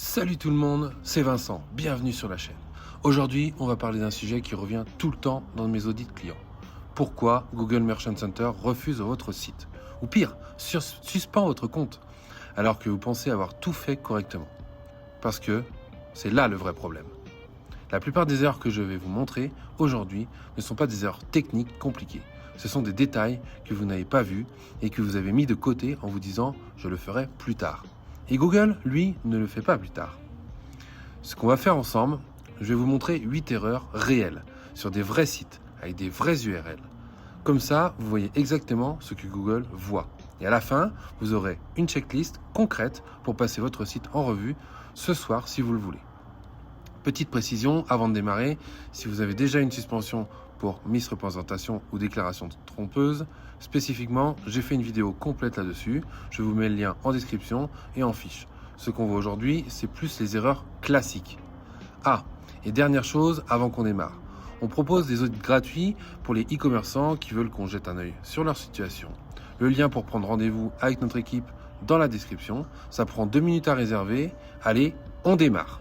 Salut tout le monde, c'est Vincent, bienvenue sur la chaîne. Aujourd'hui, on va parler d'un sujet qui revient tout le temps dans mes audits clients. Pourquoi Google Merchant Center refuse votre site? Ou pire, suspend votre compte, alors que vous pensez avoir tout fait correctement. Parce que c'est là le vrai problème. La plupart des erreurs que je vais vous montrer aujourd'hui ne sont pas des erreurs techniques compliquées. Ce sont des détails que vous n'avez pas vus et que vous avez mis de côté en vous disant « je le ferai plus tard ». Et Google, lui, ne le fait pas plus tard. Ce qu'on va faire ensemble, je vais vous montrer 8 erreurs réelles sur des vrais sites avec des vraies URL. Comme ça, vous voyez exactement ce que Google voit. Et à la fin, vous aurez une checklist concrète pour passer votre site en revue ce soir si vous le voulez. Petite précision avant de démarrer, si vous avez déjà une suspension pour misreprésentation ou déclaration trompeuse, spécifiquement, j'ai fait une vidéo complète là-dessus. Je vous mets le lien en description et en fiche. Ce qu'on voit aujourd'hui, c'est plus les erreurs classiques. Ah, et dernière chose avant qu'on démarre. On propose des audits gratuits pour les e-commerçants qui veulent qu'on jette un œil sur leur situation. Le lien pour prendre rendez-vous avec notre équipe dans la description. Ça prend 2 minutes à réserver. Allez, on démarre.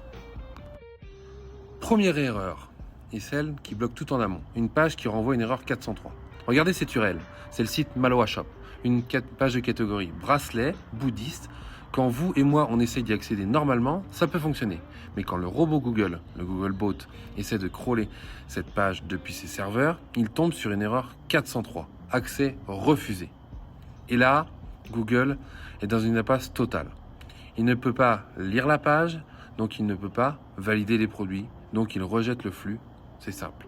Première erreur, et celle qui bloque tout en amont, une page qui renvoie une erreur 403. Regardez cette URL, c'est le site Maloa Shop, une page de catégorie bracelet, bouddhiste. Quand vous et moi on essaie d'y accéder normalement, ça peut fonctionner. Mais quand le robot Google, le Googlebot, essaie de crawler cette page depuis ses serveurs, il tombe sur une erreur 403, accès refusé. Et là, Google est dans une impasse totale. Il ne peut pas lire la page, donc il ne peut pas valider les produits, donc il rejette le flux, c'est simple.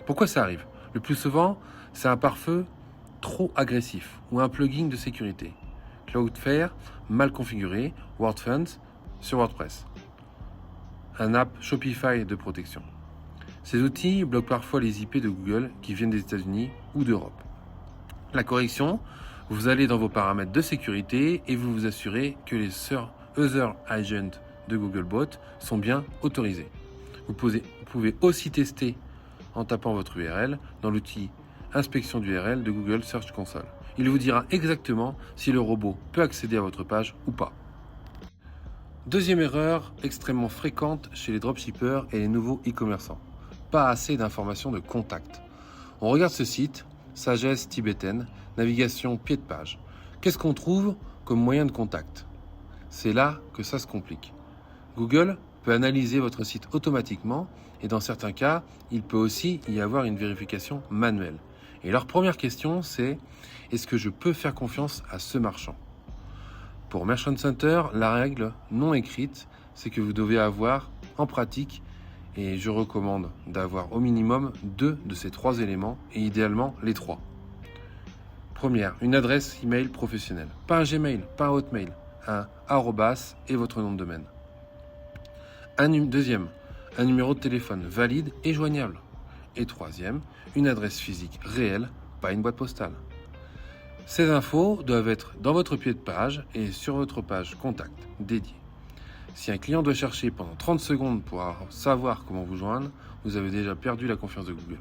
Pourquoi ça arrive? Le plus souvent, c'est un pare-feu trop agressif ou un plugin de sécurité. Cloudflare mal configuré, WordFence sur WordPress. Un app Shopify de protection. Ces outils bloquent parfois les IP de Google qui viennent des États-Unis ou d'Europe. La correction, vous allez dans vos paramètres de sécurité et vous vous assurez que les Other Agents de Googlebot sont bien autorisés. Vous pouvez aussi tester en tapant votre URL dans l'outil Inspection d'URL de Google Search Console. Il vous dira exactement si le robot peut accéder à votre page ou pas. Deuxième erreur extrêmement fréquente chez les dropshippers et les nouveaux e-commerçants. Pas assez d'informations de contact. On regarde ce site, sagesse tibétaine, navigation pied de page. Qu'est-ce qu'on trouve comme moyen de contact? C'est là que ça se complique. Google peut analyser votre site automatiquement et dans certains cas, il peut aussi y avoir une vérification manuelle. Et leur première question, c'est « Est-ce que je peux faire confiance à ce marchand ?» Pour Merchant Center, la règle non écrite, c'est que vous devez avoir en pratique, et je recommande d'avoir au minimum 2 de ces 3 éléments, et idéalement les 3. Première, une adresse email professionnelle. Pas un Gmail, pas un Hotmail, un arrobas et votre nom de domaine. Deuxième, un numéro de téléphone valide et joignable. Et troisième, une adresse physique réelle, pas une boîte postale. Ces infos doivent être dans votre pied de page et sur votre page contact dédiée. Si un client doit chercher pendant 30 secondes pour savoir comment vous joindre, vous avez déjà perdu la confiance de Google.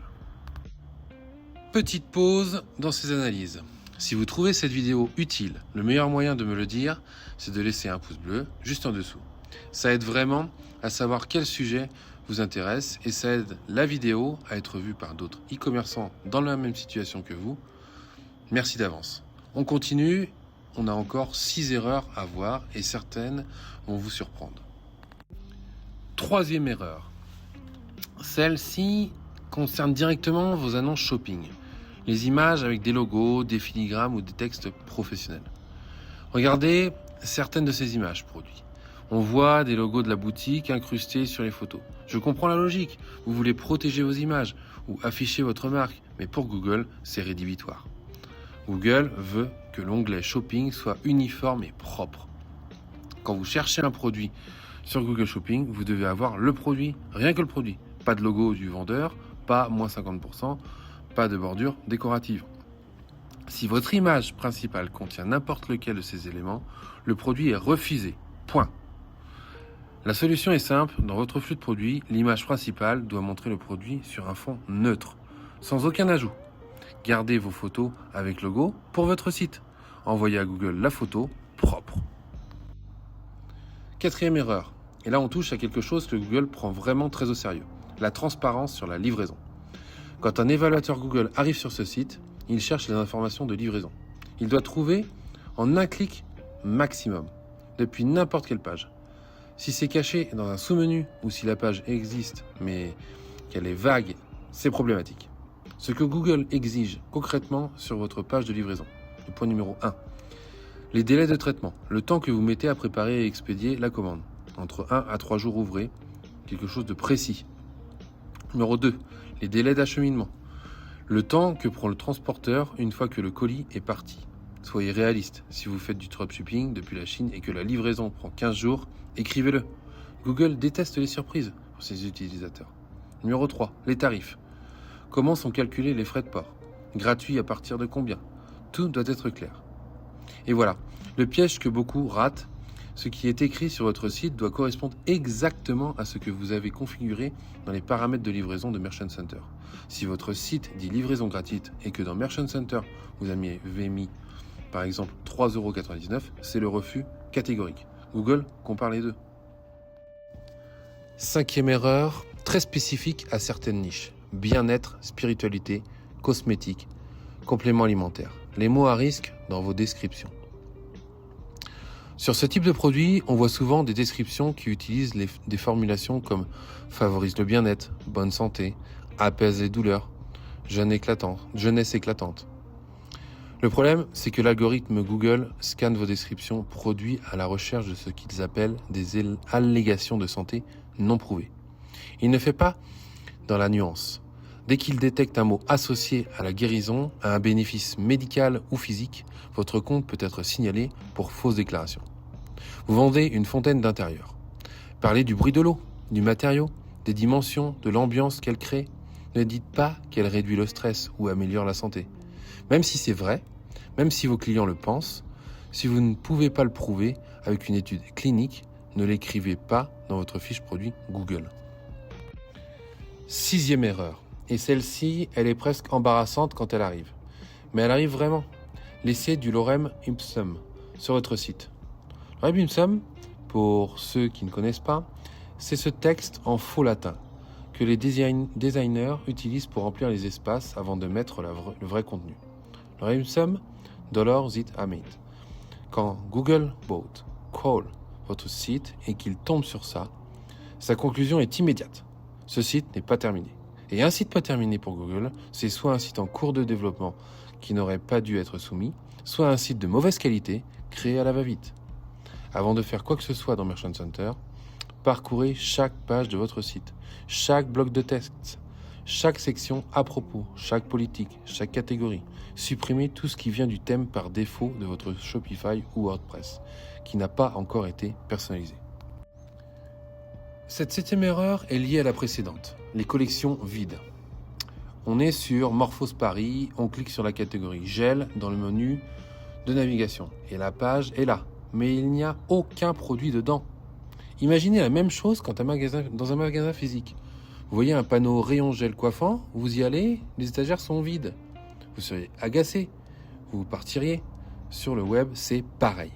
Petite pause dans ces analyses. Si vous trouvez cette vidéo utile, le meilleur moyen de me le dire, c'est de laisser un pouce bleu juste en dessous. Ça aide vraiment à savoir quel sujet vous intéresse et ça aide la vidéo à être vue par d'autres e-commerçants dans la même situation que vous. Merci d'avance. On continue, on a encore 6 erreurs à voir et certaines vont vous surprendre. Troisième erreur. Celle-ci concerne directement vos annonces shopping. Les images avec des logos, des filigrammes ou des textes professionnels. Regardez certaines de ces images produits. On voit des logos de la boutique incrustés sur les photos. Je comprends la logique. Vous voulez protéger vos images ou afficher votre marque, mais pour Google, c'est rédhibitoire. Google veut que l'onglet Shopping soit uniforme et propre. Quand vous cherchez un produit sur Google Shopping, vous devez avoir le produit, rien que le produit. Pas de logo du vendeur, pas moins 50%, pas de bordure décorative. Si votre image principale contient n'importe lequel de ces éléments, le produit est refusé. Point. La solution est simple, dans votre flux de produits, l'image principale doit montrer le produit sur un fond neutre, sans aucun ajout. Gardez vos photos avec logo pour votre site. Envoyez à Google la photo propre. Quatrième erreur, Et là, on touche à quelque chose que Google prend vraiment très au sérieux, la transparence sur la livraison. Quand un évaluateur Google arrive sur ce site, il cherche les informations de livraison. Il doit trouver en un clic maximum, depuis n'importe quelle page. Si c'est caché dans un sous-menu ou si la page existe mais qu'elle est vague, c'est problématique. Ce que Google exige concrètement sur votre page de livraison. Le point numéro 1. Les délais de traitement, le temps que vous mettez à préparer et expédier la commande. Entre 1 à 3 jours ouvrés, quelque chose de précis. Numéro 2. Les délais d'acheminement. Le temps que prend le transporteur une fois que le colis est parti. Soyez réaliste. Si vous faites du dropshipping depuis la Chine et que la livraison prend 15 jours, écrivez-le. Google déteste les surprises pour ses utilisateurs. Numéro 3. Les tarifs. Comment sont calculés les frais de port? Gratuits à partir de combien? Tout doit être clair. Et voilà, le piège que beaucoup ratent, ce qui est écrit sur votre site doit correspondre exactement à ce que vous avez configuré dans les paramètres de livraison de Merchant Center. Si votre site dit livraison gratuite et que dans Merchant Center, vous avez mis par exemple 3,99 €, c'est le refus catégorique. Google compare les deux. 5e erreur, très spécifique à certaines niches. Bien-être, spiritualité, cosmétique, compléments alimentaires. Les mots à risque dans vos descriptions. Sur ce type de produit, on voit souvent des descriptions qui utilisent des formulations comme favorise le bien-être, bonne santé, apaise les douleurs, jeunesse éclatante. Le problème, c'est que l'algorithme Google scanne vos descriptions produits à la recherche de ce qu'ils appellent des allégations de santé non prouvées. Il ne fait pas dans la nuance. Dès qu'il détecte un mot associé à la guérison, à un bénéfice médical ou physique, votre compte peut être signalé pour fausse déclaration. Vous vendez une fontaine d'intérieur. Parlez du bruit de l'eau, du matériau, des dimensions, de l'ambiance qu'elle crée. Ne dites pas qu'elle réduit le stress ou améliore la santé. Même si c'est vrai, même si vos clients le pensent, si vous ne pouvez pas le prouver avec une étude clinique, ne l'écrivez pas dans votre fiche produit Google. 6e erreur. Et celle-ci, elle est presque embarrassante quand elle arrive. Mais elle arrive vraiment. Laissez du lorem ipsum sur votre site. Lorem ipsum, pour ceux qui ne connaissent pas, c'est ce texte en faux latin que les designers utilisent pour remplir les espaces avant de mettre le vrai contenu. Lorem ipsum, dolor sit amit. Quand Google crawl votre site et qu'il tombe sur ça, sa conclusion est immédiate. Ce site n'est pas terminé. Et un site pas terminé pour Google, c'est soit un site en cours de développement qui n'aurait pas dû être soumis, soit un site de mauvaise qualité créé à la va-vite. Avant de faire quoi que ce soit dans Merchant Center, parcourez chaque page de votre site, chaque bloc de texte, chaque section à propos, chaque politique, chaque catégorie. Supprimez tout ce qui vient du thème par défaut de votre Shopify ou WordPress, qui n'a pas encore été personnalisé. Cette 7e erreur est liée à la précédente, les collections vides. On est sur Morphose Paris, on clique sur la catégorie gel dans le menu de navigation et la page est là, mais il n'y a aucun produit dedans. Imaginez la même chose dans un magasin physique. Vous voyez un panneau rayon gel coiffant, vous y allez, les étagères sont vides. Vous seriez agacé, vous partiriez. Sur le web, c'est pareil.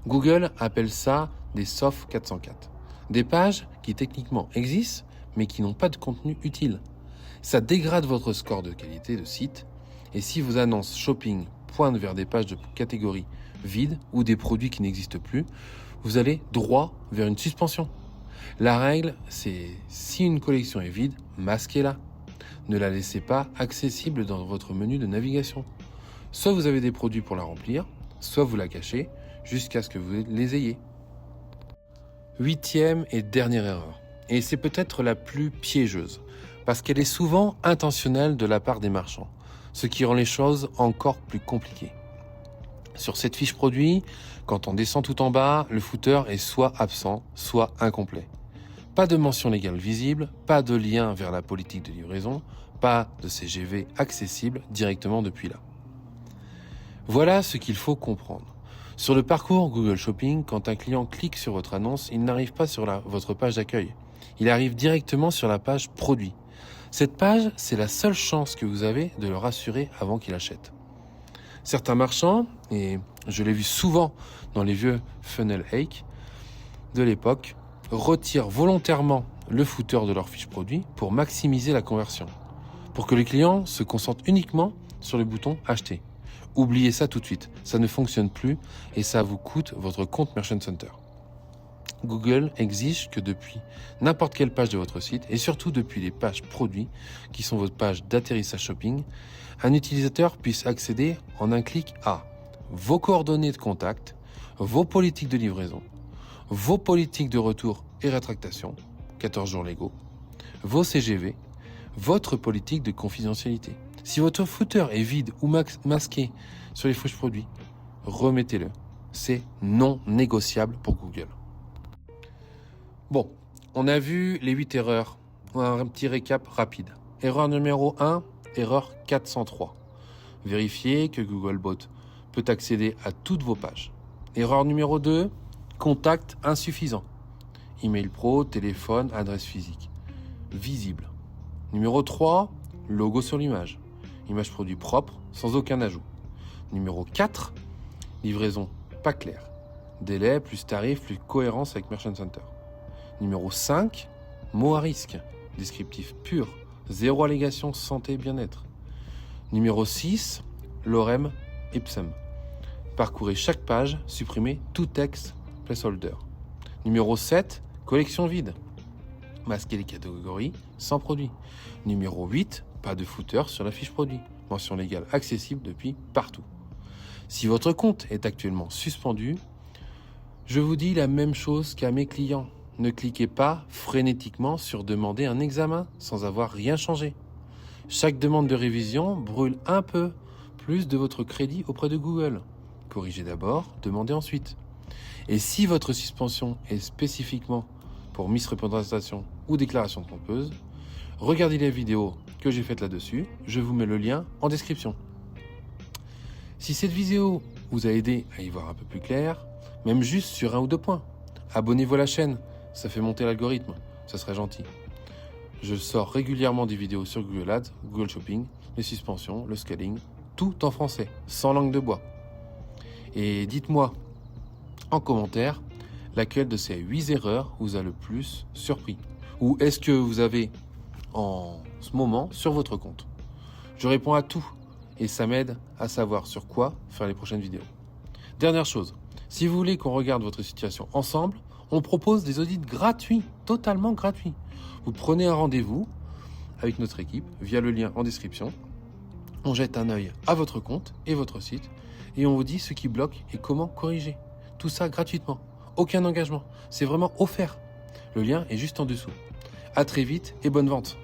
Google appelle ça des SOF 404. Des pages qui techniquement existent, mais qui n'ont pas de contenu utile. Ça dégrade votre score de qualité de site, et si vos annonces shopping pointent vers des pages de catégorie vides ou des produits qui n'existent plus, vous allez droit vers une suspension. La règle, c'est si une collection est vide, masquez-la. Ne la laissez pas accessible dans votre menu de navigation. Soit vous avez des produits pour la remplir, soit vous la cachez jusqu'à ce que vous les ayez. 8e et dernière erreur, et c'est peut-être la plus piégeuse, parce qu'elle est souvent intentionnelle de la part des marchands, ce qui rend les choses encore plus compliquées. Sur cette fiche produit, quand on descend tout en bas, le footer est soit absent, soit incomplet. Pas de mention légale visible, pas de lien vers la politique de livraison, pas de CGV accessible directement depuis là. Voilà ce qu'il faut comprendre. Sur le parcours Google Shopping, quand un client clique sur votre annonce, il n'arrive pas sur votre page d'accueil. Il arrive directement sur la page produit. Cette page, c'est la seule chance que vous avez de le rassurer avant qu'il achète. Certains marchands, et je l'ai vu souvent dans les vieux funnel hake, de l'époque retirent volontairement le footer de leur fiche produit pour maximiser la conversion, pour que les clients se concentrent uniquement sur le bouton acheter. Oubliez ça tout de suite, ça ne fonctionne plus et ça vous coûte votre compte Merchant Center. Google exige que depuis n'importe quelle page de votre site, et surtout depuis les pages produits, qui sont votre page d'atterrissage shopping, un utilisateur puisse accéder en un clic à vos coordonnées de contact, vos politiques de livraison, vos politiques de retour et rétractation, 14 jours légaux, vos CGV, votre politique de confidentialité. Si votre footer est vide ou masqué sur les fiches produits, remettez-le. C'est non négociable pour Google. Bon, on a vu les 8 erreurs. On a un petit récap rapide. Erreur numéro 1, erreur 403. Vérifiez que Googlebot peut accéder à toutes vos pages. Erreur numéro 2, contact insuffisant. Email pro, téléphone, adresse physique. Visible. Numéro 3, logo sur l'image. Image produit propre, sans aucun ajout. Numéro 4, livraison pas claire. Délai plus tarif plus cohérence avec Merchant Center. Numéro 5, mots à risque. Descriptif pur, zéro allégation santé bien-être. Numéro 6, lorem ipsum. Parcourez chaque page, supprimez tout texte placeholder. Numéro 7, collection vide. Masquez les catégories sans produit. Numéro 8, pas de footer sur la fiche produit. Mention légale accessible depuis partout. Si votre compte est actuellement suspendu, je vous dis la même chose qu'à mes clients. Ne cliquez pas frénétiquement sur demander un examen sans avoir rien changé. Chaque demande de révision brûle un peu plus de votre crédit auprès de Google. Corrigez d'abord, demandez ensuite. Et si votre suspension est spécifiquement pour misreprésentation ou déclaration trompeuse, regardez les vidéos que j'ai faites là-dessus, je vous mets le lien en description. Si cette vidéo vous a aidé à y voir un peu plus clair, même juste sur 1 ou 2 points, abonnez-vous à la chaîne, ça fait monter l'algorithme, ça serait gentil. Je sors régulièrement des vidéos sur Google Ads, Google Shopping, les suspensions, le scaling, tout en français, sans langue de bois. Et dites-moi en commentaire laquelle de ces 8 erreurs vous a le plus surpris. Ou est-ce que vous avez en ce moment sur votre compte. Je réponds à tout et ça m'aide à savoir sur quoi faire les prochaines vidéos. Dernière chose, si vous voulez qu'on regarde votre situation ensemble, on propose des audits gratuits, totalement gratuits. Vous prenez un rendez-vous avec notre équipe via le lien en description. On jette un œil à votre compte et votre site et on vous dit ce qui bloque et comment corriger. Tout ça gratuitement, aucun engagement, c'est vraiment offert. Le lien est juste en dessous. À très vite et bonne vente.